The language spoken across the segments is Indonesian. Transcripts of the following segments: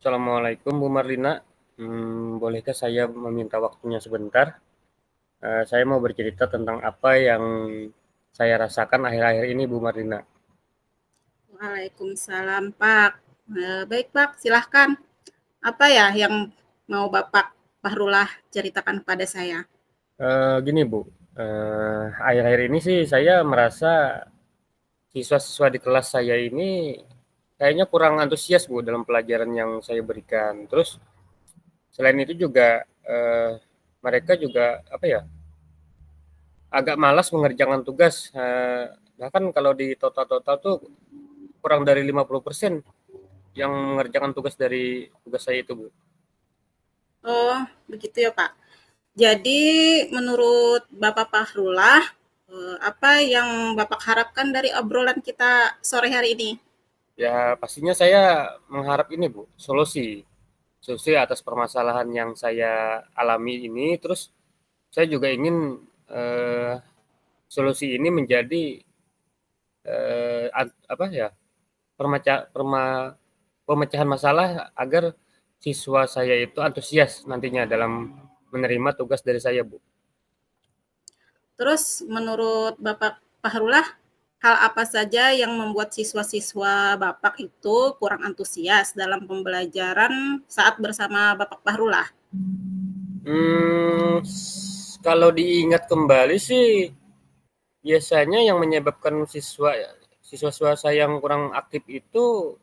Assalamualaikum Bu Marlina. Bolehkah saya meminta waktunya sebentar? Saya mau bercerita tentang apa yang saya rasakan akhir-akhir ini, Bu Marlina. Waalaikumsalam, Pak. Baik, Pak, silahkan. Apa ya yang mau Bapak Fahrullah ceritakan kepada saya? Gini Bu, akhir-akhir ini sih saya merasa siswa-siswa di kelas saya ini kayaknya kurang antusias Bu dalam pelajaran yang saya berikan. Terus selain itu juga mereka juga apa ya, agak malas mengerjakan tugas. Bahkan kalau di total-total tuh kurang dari 50% yang mengerjakan tugas dari tugas saya itu, Bu. Oh, begitu ya, Pak. Jadi menurut Bapak Fahrullah, apa yang Bapak harapkan dari obrolan kita sore hari ini? Ya, pastinya saya mengharap ini, Bu, solusi. Solusi atas permasalahan yang saya alami ini. Terus saya juga ingin eh, solusi ini menjadi apa ya, pemecahan masalah agar siswa saya itu antusias nantinya dalam menerima tugas dari saya, Bu. Terus menurut Bapak Fahrullah, hal apa saja yang membuat siswa-siswa Bapak itu kurang antusias dalam pembelajaran saat bersama Bapak Fahrullah? Hmm, kalau diingat kembali sih biasanya yang menyebabkan siswa-siswa saya yang kurang aktif itu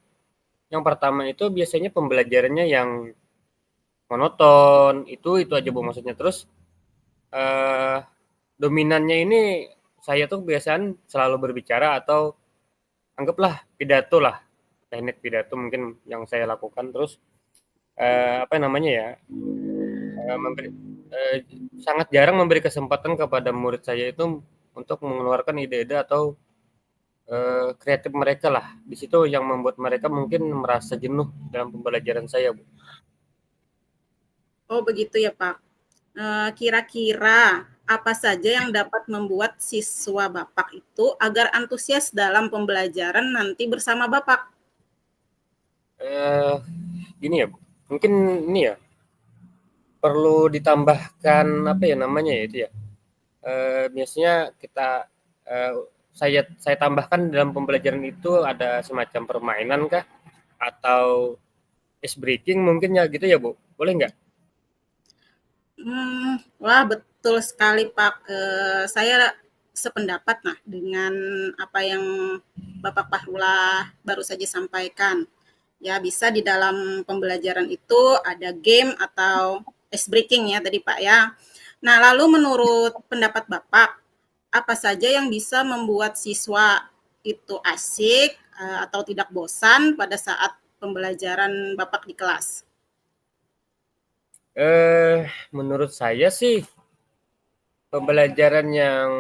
yang pertama itu biasanya pembelajarannya yang monoton, itu aja Bu maksudnya. Terus eh, dominannya ini saya tuh biasanya selalu berbicara atau anggaplah pidato lah, teknik pidato mungkin yang saya lakukan. Terus apa namanya ya, memberi, eh, sangat jarang memberi kesempatan kepada murid saya itu untuk mengeluarkan ide-ide atau kreatif mereka lah. Di situ yang membuat mereka mungkin merasa jenuh dalam pembelajaran saya, Bu. Oh, begitu ya, Pak. Kira-kira apa saja yang dapat membuat siswa Bapak itu agar antusias dalam pembelajaran nanti bersama Bapak? Eh, Gini ya, Bu. Mungkin ini ya perlu ditambahkan apa ya namanya ya itu ya. Biasanya kita eh, saya tambahkan dalam pembelajaran itu ada semacam permainan kah atau ice breaking mungkin ya gitu ya Bu. Boleh nggak? Wah, betul sekali, Pak. Saya sependapat nah dengan apa yang Bapak Fahrullah baru saja sampaikan. Ya, bisa di dalam pembelajaran itu ada game atau ice breaking ya tadi, Pak, ya. Nah, lalu menurut pendapat Bapak, apa saja yang bisa membuat siswa itu asik atau tidak bosan pada saat pembelajaran Bapak di kelas? Eh, Menurut saya sih pembelajaran yang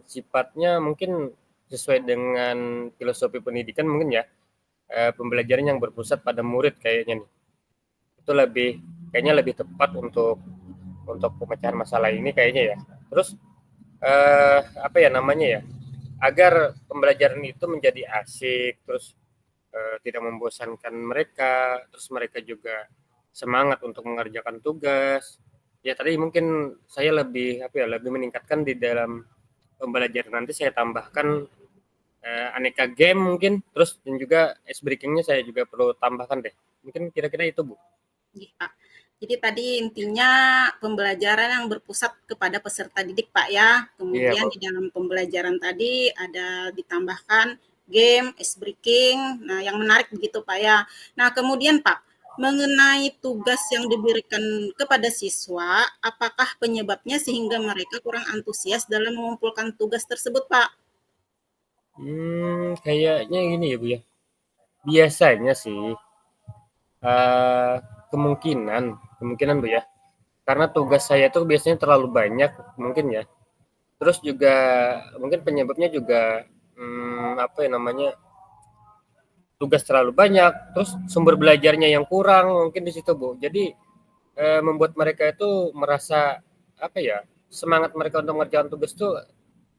sifatnya mungkin sesuai dengan filosofi pendidikan mungkin ya, pembelajaran yang berpusat pada murid kayaknya nih. Itu kayaknya lebih tepat untuk pemecahan masalah ini kayaknya ya. Terus apa ya namanya ya? Agar pembelajaran itu menjadi asik, terus tidak membosankan mereka, terus mereka juga semangat untuk mengerjakan tugas. Ya tadi mungkin saya lebih apa ya, lebih meningkatkan di dalam pembelajaran nanti saya tambahkan aneka game mungkin, terus dan juga ice breakingnya saya juga perlu tambahkan deh. Mungkin kira-kira itu Bu. Ya. Jadi tadi intinya pembelajaran yang berpusat kepada peserta didik, Pak, ya. Iya, Kemudian Bu. di dalam pembelajaran tadi ada ditambahkan game, ice breaking. Nah, yang menarik begitu, Pak, ya. Nah, kemudian, Pak, mengenai tugas yang diberikan kepada siswa, apakah penyebabnya sehingga mereka kurang antusias dalam mengumpulkan tugas tersebut, Pak? Kayaknya gini ya, Bu, ya. Biasanya sih, eee, kemungkinan kemungkinan, Bu, ya, karena tugas saya tuh biasanya terlalu banyak mungkin ya. Terus juga mungkin penyebabnya juga, apa ya namanya, tugas terlalu banyak, terus sumber belajarnya yang kurang mungkin di situ, Bu. Jadi, membuat mereka itu merasa, apa ya, semangat mereka untuk mengerjakan tugas tuh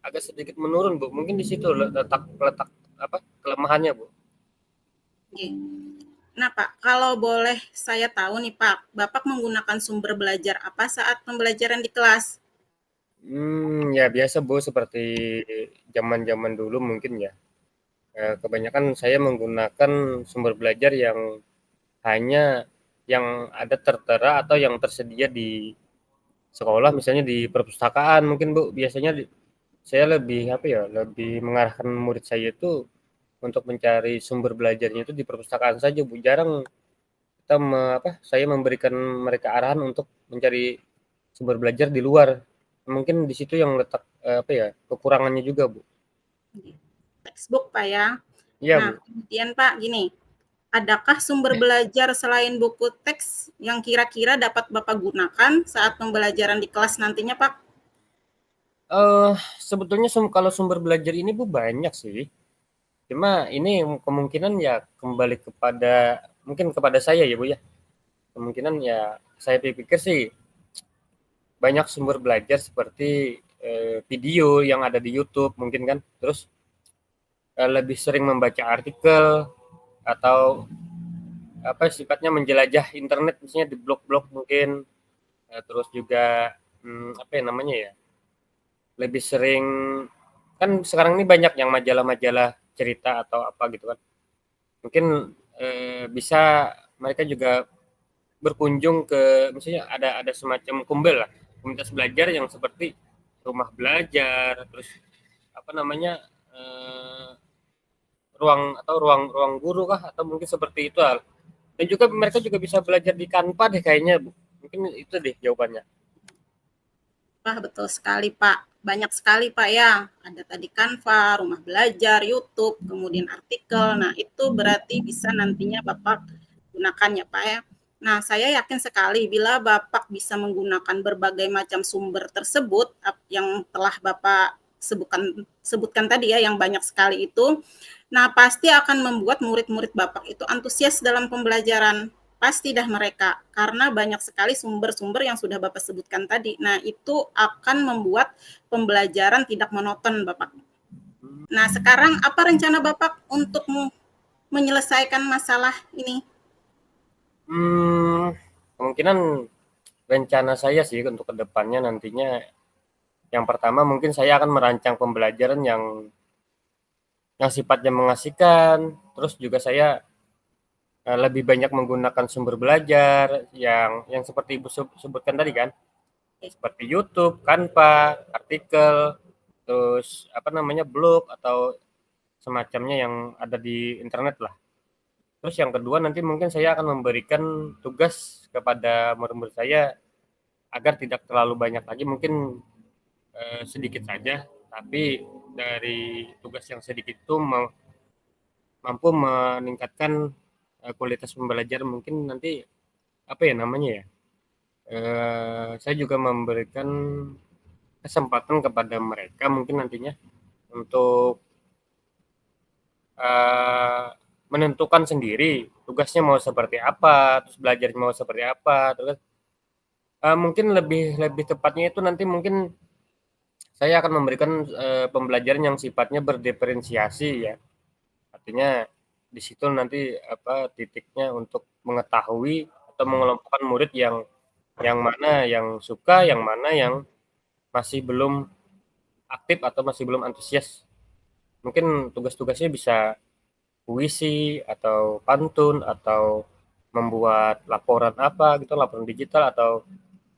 agak sedikit menurun, Bu. Mungkin di situ letak letak, apa, kelemahannya, Bu. Oke. Nah, Pak, kalau boleh saya tahu nih, Pak, Bapak menggunakan sumber belajar apa saat pembelajaran di kelas? Ya biasa, Bu, seperti zaman-zaman dulu mungkin ya, kebanyakan saya menggunakan sumber belajar yang hanya yang ada tertera atau yang tersedia di sekolah, misalnya di perpustakaan mungkin, Bu. Biasanya saya lebih, apa ya, lebih mengarahkan murid saya itu untuk mencari sumber belajarnya itu di perpustakaan saja, Bu. Jarang kita saya memberikan mereka arahan untuk mencari sumber belajar di luar. Mungkin di situ yang letak, apa ya, kekurangannya juga, Bu. Textbook, Pak, ya. Iya, Nah, Bu. kemudian Pak, gini, adakah sumber belajar selain buku teks yang kira-kira dapat Bapak gunakan saat pembelajaran di kelas nantinya, Pak? Eee, Sebetulnya kalau sumber belajar ini, Bu, banyak sih. Cuma ini kemungkinan ya kembali kepada mungkin kepada saya ya, Bu, ya. Kemungkinan ya saya pikir sih banyak sumber belajar seperti, video yang ada di YouTube mungkin kan, terus, lebih sering membaca artikel atau apa sifatnya menjelajah internet misalnya di blog-blog mungkin, terus juga, apa ya namanya ya, lebih sering kan sekarang ini banyak yang majalah-majalah cerita atau apa gitu kan. Mungkin, bisa mereka juga berkunjung ke misalnya ada semacam kumpul lah, komunitas belajar yang seperti rumah belajar, terus apa namanya, eee, ruang ruang guru kah atau mungkin seperti itu, dan juga mereka juga bisa belajar di Canva deh kayaknya, Bu. Mungkin itu deh jawabannya. Wah, betul sekali, Pak. Banyak sekali, Pak, ya. Ada tadi Canva, rumah belajar, YouTube, kemudian artikel. Nah, itu berarti bisa nantinya Bapak gunakan ya, Pak, ya. Nah, saya yakin sekali bila Bapak bisa menggunakan berbagai macam sumber tersebut yang telah Bapak sebutkan tadi ya, yang banyak sekali itu. Nah, pasti akan membuat murid-murid Bapak itu antusias dalam pembelajaran. Pasti dah mereka, karena banyak sekali sumber-sumber yang sudah Bapak sebutkan tadi. Nah, itu akan membuat pembelajaran tidak monoton, Bapak. Nah, sekarang apa rencana Bapak untuk menyelesaikan masalah ini? Hmm, Kemungkinan rencana saya sih untuk kedepannya nantinya yang pertama mungkin saya akan merancang pembelajaran yang sifatnya mengasihkan, terus juga saya, lebih banyak menggunakan sumber belajar yang seperti Ibu sebutkan tadi kan, seperti YouTube, Canva, artikel, terus apa namanya, blog atau semacamnya yang ada di internet lah. Terus yang kedua nanti mungkin saya akan memberikan tugas kepada murid-murid saya agar tidak terlalu banyak lagi, mungkin, sedikit saja, tapi dari tugas yang sedikit itu mampu meningkatkan, kualitas pembelajaran mungkin nanti, apa ya namanya ya, saya juga memberikan kesempatan kepada mereka mungkin nantinya untuk, eee, menentukan sendiri tugasnya mau seperti apa, terus belajarnya mau seperti apa, terus, mungkin lebih lebih tepatnya itu nanti mungkin saya akan memberikan, pembelajaran yang sifatnya berdiferensiasi ya. Artinya di situ nanti apa, titiknya untuk mengetahui atau mengelompokkan murid yang mana yang suka, yang mana yang masih belum aktif atau masih belum antusias. Mungkin tugas-tugasnya bisa puisi atau pantun atau membuat laporan apa gitu, laporan digital atau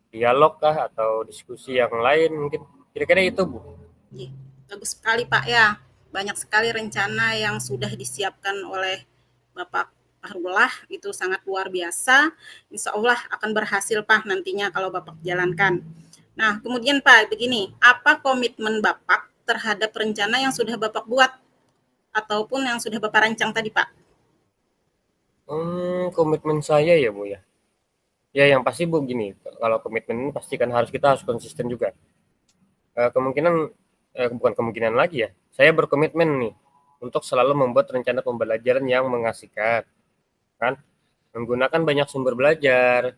dialog kah atau diskusi yang lain mungkin. Kira-kira itu, Bu. Iya, bagus sekali Pak ya. Banyak sekali rencana yang sudah disiapkan oleh Bapak Fahrullah, itu sangat luar biasa. Insya Allah akan berhasil Pak nantinya kalau Bapak jalankan. Nah, kemudian Pak, begini, apa komitmen Bapak terhadap rencana yang sudah Bapak buat ataupun yang sudah Bapak rancang tadi Pak? Komitmen saya ya, Bu, ya. Ya yang pasti, Bu, gini, kalau komitmen ini pasti kan kita harus konsisten juga. Kemungkinan bukan kemungkinan lagi ya, saya berkomitmen nih untuk selalu membuat rencana pembelajaran yang mengasihkan, kan, menggunakan banyak sumber belajar.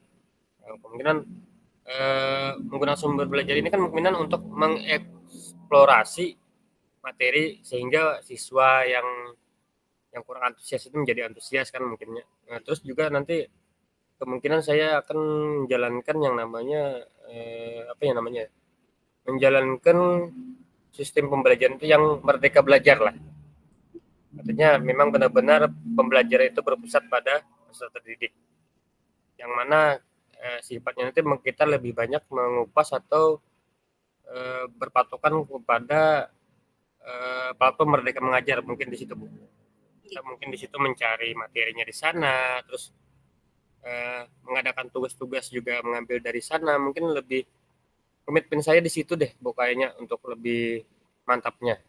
Kemungkinan menggunakan sumber belajar ini kan kemungkinan untuk mengeksplorasi materi sehingga siswa yang kurang antusias itu menjadi antusias kan mungkinnya. Nah, terus juga nanti kemungkinan saya akan menjalankan yang namanya apa ya namanya? Menjalankan sistem pembelajaran itu yang merdeka belajar lah. Artinya memang benar-benar pembelajaran itu berpusat pada peserta didik. Yang mana sifatnya nanti kita lebih banyak mengupas atau berpatokan kepada platform Merdeka Mengajar mungkin di situ, Bu. Kita mungkin di situ mencari materinya di sana, terus mengadakan tugas-tugas juga mengambil dari sana. Mungkin lebih komitmen saya di situ deh, Bu, kayaknya untuk lebih mantapnya.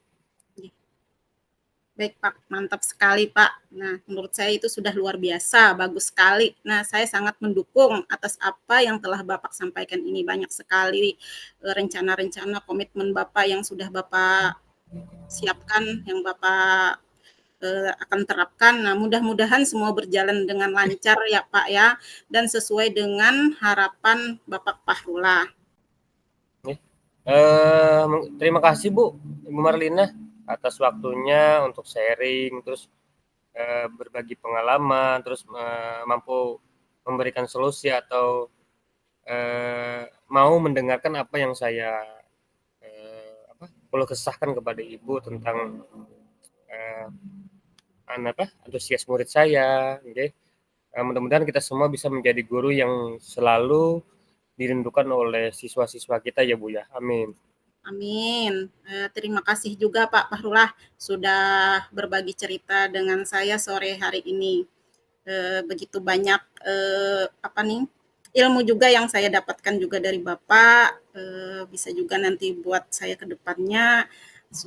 Baik Pak, mantap sekali Pak. Nah, menurut saya itu sudah luar biasa, bagus sekali. Nah, saya sangat mendukung atas apa yang telah Bapak sampaikan ini. Banyak sekali rencana-rencana komitmen Bapak yang sudah Bapak siapkan, yang Bapak akan terapkan. Nah, mudah-mudahan semua berjalan dengan lancar ya Pak ya, dan sesuai dengan harapan Bapak Fahrullah. Terima kasih, Bu, Ibu Marlina, atas waktunya untuk sharing, terus berbagi pengalaman, terus mampu memberikan solusi atau mau mendengarkan apa yang saya perlu kesahkan kepada Ibu tentang eh, antusias murid saya. Okay? Mudah-mudahan kita semua bisa menjadi guru yang selalu dirindukan oleh siswa-siswa kita ya, Bu, ya. Amin. Amin. Terima kasih juga Pak Fahrullah sudah berbagi cerita dengan saya sore hari ini. Begitu banyak ilmu juga yang saya dapatkan juga dari Bapak. Bisa juga nanti buat saya ke depannya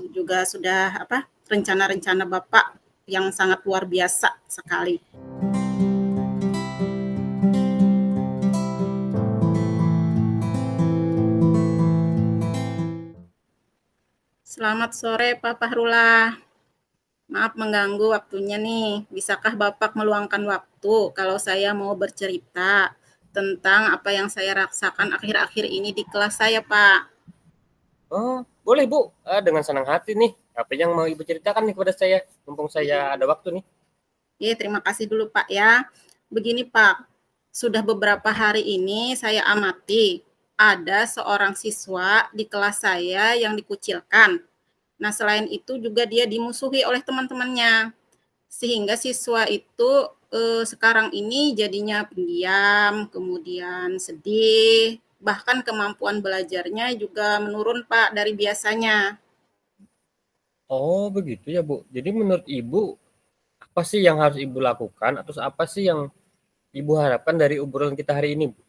juga sudah rencana-rencana Bapak yang sangat luar biasa sekali. Selamat sore Pak Fahrullah. Maaf mengganggu waktunya nih. Bisakah Bapak meluangkan waktu kalau saya mau bercerita tentang apa yang saya rasakan akhir-akhir ini di kelas saya, Pak? Oh, boleh, Bu. Dengan senang hati nih. Apa yang mau Ibu ceritakan nih kepada saya? Mumpung saya Iya. ada waktu nih. Oke, terima kasih dulu Pak ya. Begini Pak, sudah beberapa hari ini saya amati ada seorang siswa di kelas saya yang dikucilkan. Nah, selain itu juga dia dimusuhi oleh teman-temannya. Sehingga siswa itu sekarang ini jadinya pendiam, kemudian sedih, bahkan kemampuan belajarnya juga menurun Pak dari biasanya. Oh, begitu ya, Bu. Jadi menurut Ibu, apa sih yang harus Ibu lakukan atau apa sih yang Ibu harapkan dari obrolan kita hari ini, Bu?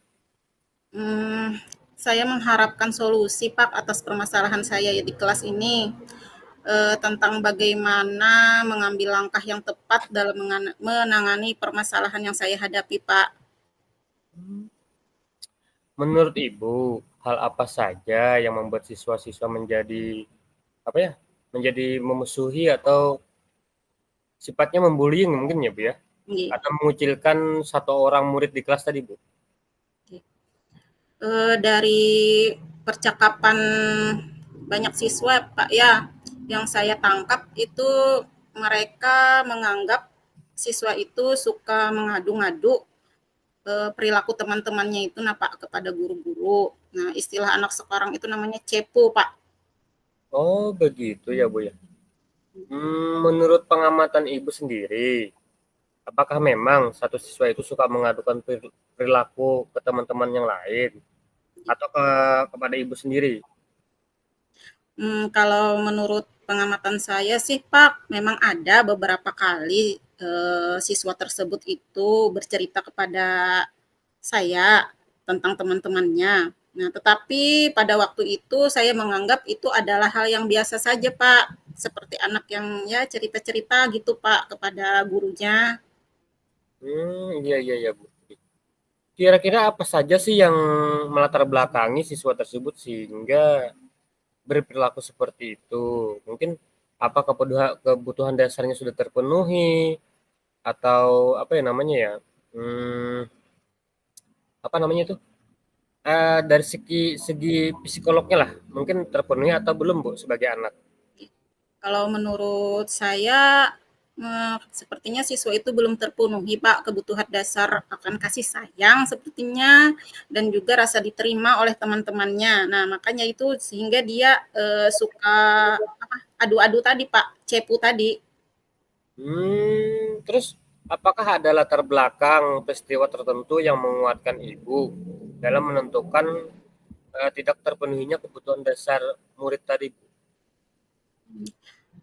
Hmm, saya mengharapkan solusi Pak atas permasalahan saya di kelas ini. Tentang bagaimana mengambil langkah yang tepat dalam menangani permasalahan yang saya hadapi, Pak. Menurut Ibu, hal apa saja yang membuat siswa-siswa menjadi apa ya? Menjadi memusuhi atau sifatnya membullying mungkin ya, Bu, ya? Nggih. Atau mengucilkan satu orang murid di kelas tadi, Bu? Dari percakapan banyak siswa, Pak ya, yang saya tangkap itu mereka menganggap siswa itu suka mengadu-ngadu perilaku teman-temannya itu nah Pak kepada guru-guru. Nah, istilah anak sekarang itu namanya cepu, Pak. Oh, begitu ya, Bu, ya? Menurut pengamatan Ibu sendiri, Apakah memang satu siswa itu suka mengadukan perilaku ke teman-teman yang lain atau kepada ibu sendiri? Kalau menurut pengamatan saya sih, Pak, memang ada beberapa kali, siswa tersebut itu bercerita kepada saya tentang teman-temannya. Nah, tetapi pada waktu itu saya menganggap itu adalah hal yang biasa saja, Pak. Seperti anak yang ya cerita-cerita gitu, Pak, kepada gurunya. Iya iya iya, Bu. Kira-kira apa saja sih yang melatar belakangi siswa tersebut sehingga berperilaku seperti itu? Mungkin apa kebutuhan dasarnya sudah terpenuhi atau apa ya namanya ya? Hmm, apa namanya itu? Dari segi segi psikolognya lah, mungkin terpenuhi atau belum, Bu, sebagai anak? Kalau menurut saya, sepertinya siswa itu belum terpenuhi, Pak, kebutuhan dasar akan kasih sayang sepertinya dan juga rasa diterima oleh teman-temannya. Nah, makanya itu sehingga dia, suka apa, adu-adu tadi, Pak, cepu tadi. Terus apakah ada latar belakang peristiwa tertentu yang menguatkan ibu dalam menentukan tidak terpenuhinya kebutuhan dasar murid tadi, Bu?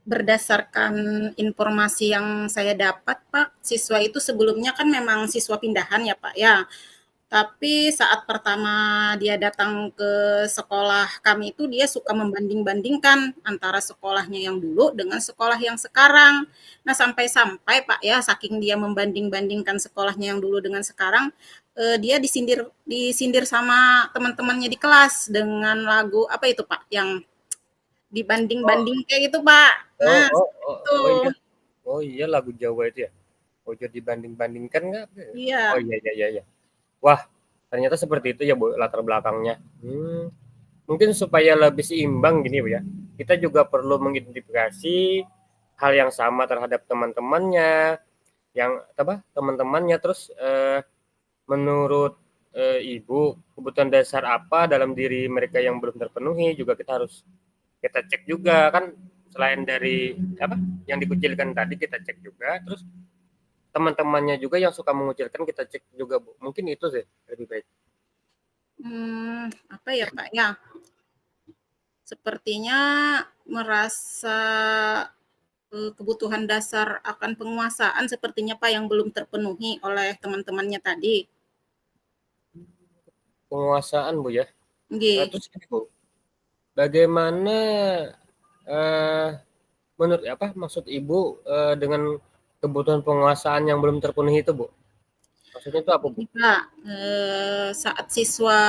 Berdasarkan informasi yang saya dapat, Pak, siswa itu sebelumnya kan memang siswa pindahan ya, Pak, ya. Tapi saat pertama dia datang ke sekolah kami itu dia suka membanding-bandingkan antara sekolahnya yang dulu dengan sekolah yang sekarang. Nah, sampai-sampai Pak ya, saking dia membanding-bandingkan sekolahnya yang dulu dengan sekarang, dia disindir disindir sama teman-temannya di kelas dengan lagu apa itu Pak, yang Oh dibanding-banding kayak gitu Pak. oh Nah, oh oh itu. oh iya. Oh iya, lagu Jawa itu ya? Ojo dibanding-bandingkan nggak? Oh Iya. iya iya iya iya. Wah, ternyata seperti itu ya, Bu, latar belakangnya. Mungkin supaya lebih seimbang gini, Bu, ya. Kita juga perlu mengidentifikasi hal yang sama terhadap teman-temannya, yang apa? Teman-temannya terus menurut ibu kebutuhan dasar apa dalam diri mereka yang belum terpenuhi juga kita cek juga kan, selain dari apa yang dikucilkan tadi kita cek juga, terus teman-temannya juga yang suka mengucilkan kita cek juga, Bu. Mungkin itu sih lebih baik. Apa ya Pak ya? Sepertinya merasa kebutuhan dasar akan penguasaan sepertinya Pak yang belum terpenuhi oleh teman-temannya tadi. Penguasaan, Bu, ya. Nggih. Terus ini, Bu, bagaimana eh, menurut apa maksud Ibu dengan kebutuhan penguasaan yang belum terpenuhi itu, Bu? Maksudnya itu apa, Bu? Jadi Pak, saat siswa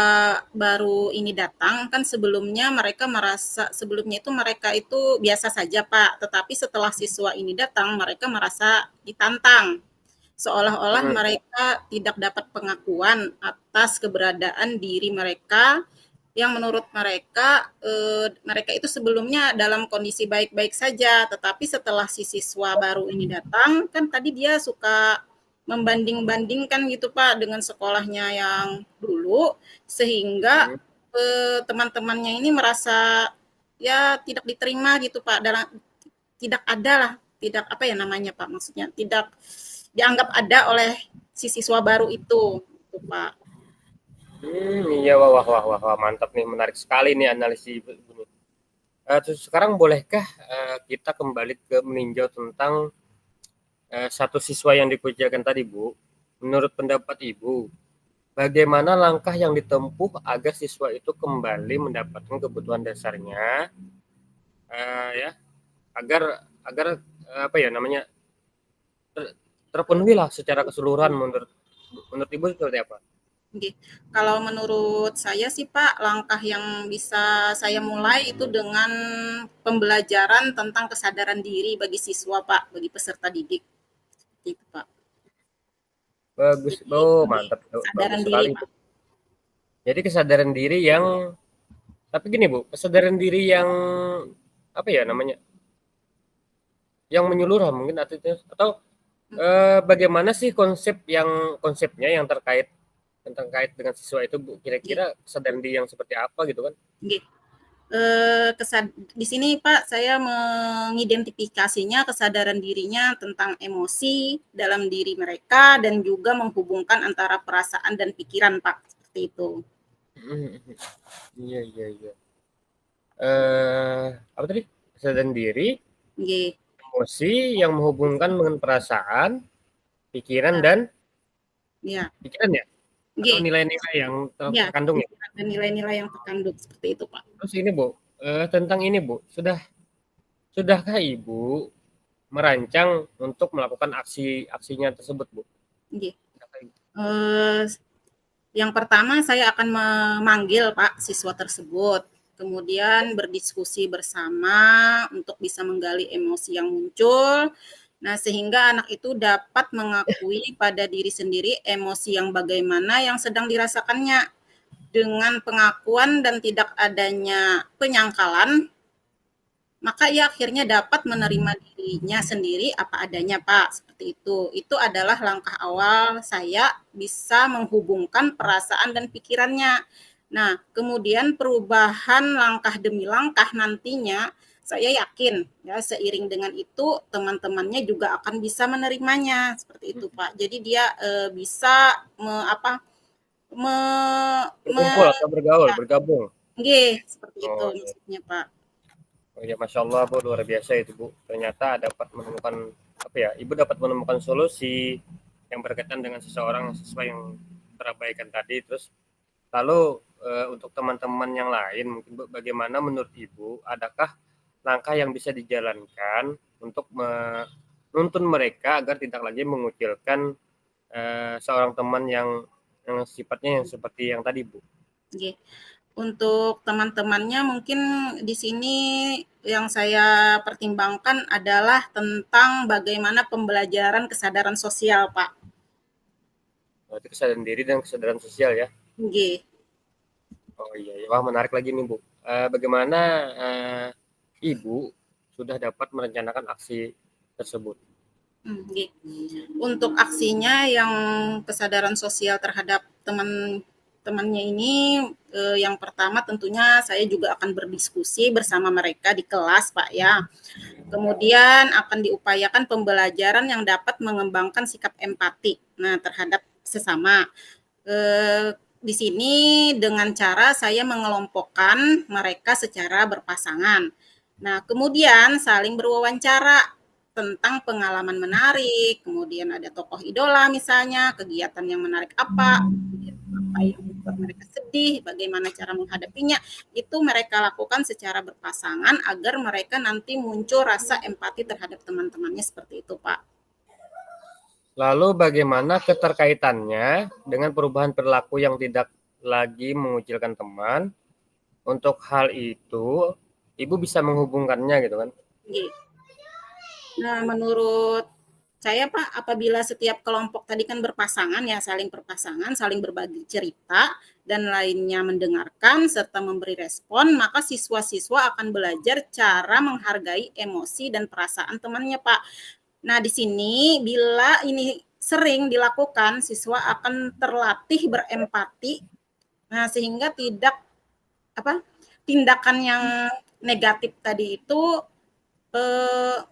baru ini datang kan sebelumnya mereka merasa sebelumnya itu mereka itu biasa saja Pak, tetapi setelah siswa ini datang mereka merasa ditantang. Seolah-olah Hmm. mereka tidak dapat pengakuan atas keberadaan diri mereka yang menurut mereka mereka itu sebelumnya dalam kondisi baik-baik saja, tetapi setelah si siswa baru ini datang, kan tadi dia suka membanding-bandingkan gitu Pak dengan sekolahnya yang dulu, sehingga Hmm. teman-temannya ini merasa ya tidak diterima gitu Pak, dalam tidak ada lah, tidak apa ya namanya Pak, maksudnya tidak dianggap ada oleh si siswa baru itu Pak. Iya, wah, wah, wah, wah, wah, mantap nih, menarik sekali nih analisis Ibu ini. Terus sekarang bolehkah kita kembali ke meninjau tentang satu siswa yang dikucilkan tadi, Bu? Menurut pendapat Ibu, bagaimana langkah yang ditempuh agar siswa itu kembali mendapatkan kebutuhan dasarnya, ya, agar agar apa ya namanya terpenuhi lah secara keseluruhan menurut menurut Ibu seperti apa? Oke. Kalau menurut saya sih Pak, langkah yang bisa saya mulai itu dengan pembelajaran tentang kesadaran diri bagi siswa Pak, bagi peserta didik. Itu Pak. Bagus, Jadi oh mantap, bagus kesadaran diri sekali, Bu. Pak. Jadi kesadaran diri yang, tapi gini, Bu, kesadaran diri yang apa ya namanya, yang menyeluruh mungkin artinya, atau bagaimana sih konsepnya yang terkait dengan siswa itu, Bu? Oke. Kira-kira kesadaran diri yang seperti apa gitu kan? Oke. Di sini Pak, saya mengidentifikasinya kesadaran dirinya tentang emosi dalam diri mereka dan juga menghubungkan antara perasaan dan pikiran Pak, seperti itu. Iya iya iya. Apa tadi? Kesadaran diri, Nggih. emosi yang menghubungkan dengan perasaan, pikiran Ya, dan iya, pikiran ya? Atau nggih. nilai-nilai yang Iya, terkandung ya? pikiran dan nilai-nilai yang terkandung, seperti itu Pak. Terus ini Bu, tentang ini Bu, sudahkah Ibu merancang untuk melakukan aksi-aksinya tersebut Bu? Nggih. Sudahkah Ibu? Eh, yang pertama saya akan memanggil Pak siswa tersebut, kemudian berdiskusi bersama untuk bisa menggali emosi yang muncul. Nah, sehingga anak itu dapat mengakui pada diri sendiri emosi yang bagaimana yang sedang dirasakannya. Dengan pengakuan dan tidak adanya penyangkalan, maka ia akhirnya dapat menerima dirinya sendiri apa adanya, Pak. Seperti itu. Itu adalah langkah awal saya bisa menghubungkan perasaan dan pikirannya. Nah, kemudian perubahan langkah demi langkah nantinya saya yakin ya seiring dengan itu teman-temannya juga akan bisa menerimanya seperti itu Pak. Jadi dia bisa me, me Berkumpul atau bergaul, ya, bergabung? seperti itu Oh iya. maksudnya Pak. Oh ya, Masya Allah Bu, luar biasa itu Bu. Ternyata dapat menemukan apa ya? Ibu dapat menemukan solusi yang berkaitan dengan seseorang sesuai yang terabaikan tadi. Terus lalu untuk teman-teman yang lain mungkin Bu, bagaimana menurut Ibu? Adakah langkah yang bisa dijalankan untuk menuntun mereka agar tidak lagi mengucilkan seorang teman yang sifatnya yang seperti yang tadi Bu? Oke. Untuk teman-temannya mungkin di sini yang saya pertimbangkan adalah tentang bagaimana pembelajaran kesadaran sosial, Pak. Berarti kesadaran diri dan kesadaran sosial ya. Oke. Oh iya, iya. Wah menarik lagi nih Bu. Bagaimana Ibu sudah dapat merencanakan aksi tersebut? Oke. Untuk aksinya yang kesadaran sosial terhadap teman-temannya ini, yang pertama tentunya saya juga akan berdiskusi bersama mereka di kelas, Pak, ya. Kemudian akan diupayakan pembelajaran yang dapat mengembangkan sikap empati, nah terhadap sesama. Di sini dengan cara saya mengelompokkan mereka secara berpasangan. Nah, kemudian saling berwawancara tentang pengalaman menarik, kemudian ada tokoh idola misalnya, kegiatan yang menarik apa, kemudian apa yang membuat mereka sedih, bagaimana cara menghadapinya, itu mereka lakukan secara berpasangan agar mereka nanti muncul rasa empati terhadap teman-temannya seperti itu, Pak. Lalu bagaimana keterkaitannya dengan perubahan perilaku yang tidak lagi mengucilkan teman? Untuk hal itu, Ibu bisa menghubungkannya gitu kan? Nah, menurut saya Pak, apabila setiap kelompok tadi kan berpasangan ya, saling berpasangan, saling berbagi cerita, dan lainnya mendengarkan serta memberi respon, maka siswa-siswa akan belajar cara menghargai emosi dan perasaan temannya Pak. Nah, di sini bila ini sering dilakukan, siswa akan terlatih berempati, nah sehingga tidak apa tindakan yang negatif tadi itu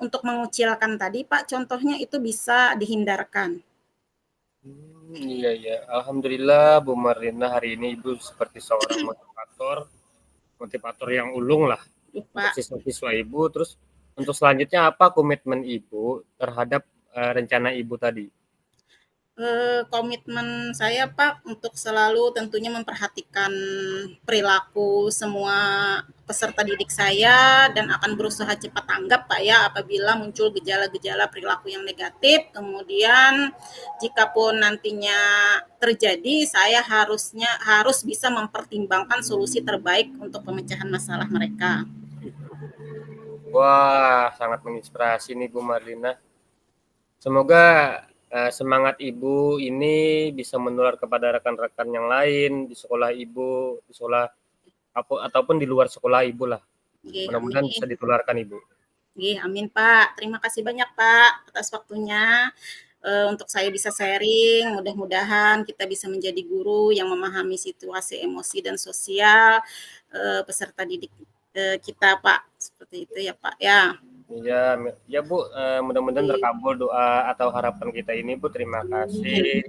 untuk mengucilkan tadi Pak, contohnya itu bisa dihindarkan. Iya iya. Alhamdulillah Bu Marlina hari ini Ibu seperti seorang motivator, motivator yang ulung lah untuk Pak, siswa-siswa Ibu. Terus untuk selanjutnya apa komitmen Ibu terhadap rencana Ibu tadi? komitmen saya Pak untuk selalu tentunya memperhatikan perilaku semua peserta didik saya dan akan berusaha cepat tanggap Pak ya apabila muncul gejala-gejala perilaku yang negatif. Kemudian jikapun nantinya terjadi, saya harus bisa mempertimbangkan solusi terbaik untuk pemecahan masalah mereka. Wah, sangat menginspirasi nih Bu Marlina. Semoga semangat Ibu ini bisa menular kepada rekan-rekan yang lain di sekolah Ibu, di sekolah ataupun di luar sekolah Ibu lah. Oke, Mudah-mudahan bisa amin. ditularkan Ibu. Oke, amin Pak. Terima kasih banyak Pak atas waktunya. Untuk saya bisa sharing, mudah-mudahan kita bisa menjadi guru yang memahami situasi emosi dan sosial peserta didik. kita Pak, seperti itu ya Pak ya. Iya, ya Bu, mudah-mudahan Iya. terkabul doa atau harapan kita ini Bu. Terima kasih.